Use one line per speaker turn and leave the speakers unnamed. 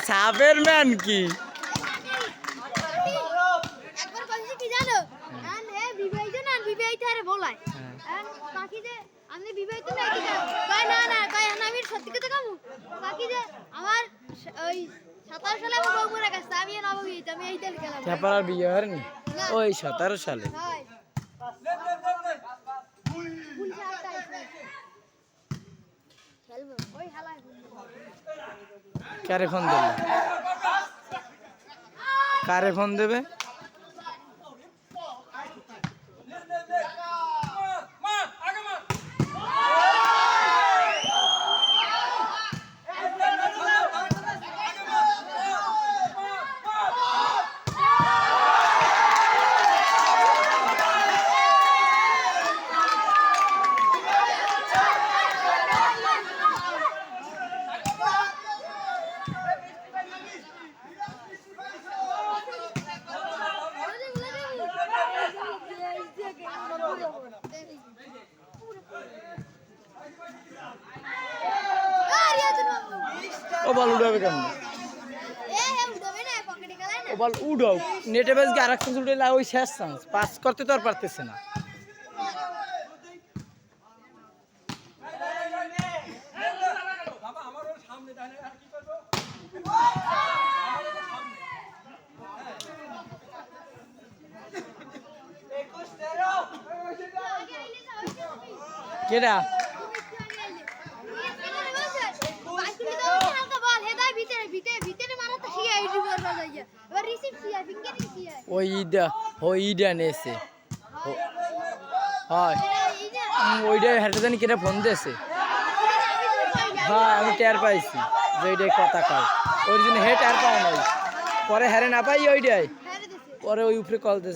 সাপের ম্যান কি
একবার কইছি কি জানো আন হে বিবাহিত না বিবাহিত আরে বলাই আন বাকি যে আমি বিবাহিত না কি কয় না না কয় আমি সত্যি কথা কমু বাকি যে আমার ওই 17 সালে আমার বউ মরে গেছে আমি নববিবাহিত আমি এই তেল খেলাম
তারপর আর বিয়ে হয়নি ওই 17 সালে
হয় পুলিশ আইছে খেলবো ওই হালাই
কারে ফোন দেবে কারে ফোন দেবে ও বল উড়াবে কেমন ও বল উড়াও নেটে বেশ আর একটা উঠে ওই শেষ চান্স পাস করতে তো আর পারতেছে না কেডা ওই ইডা নেছে হয় ওইটা হেঁটে জানি কেটে ফোন দিয়েছে হ্যাঁ আমি টের পাইছি যে ওইটাই কথা কয় ওই জন্য হেঁটে আর পাও নাই পরে হেরে না পাই ওইটাই পরে ওই উপরে কল দিয়েছে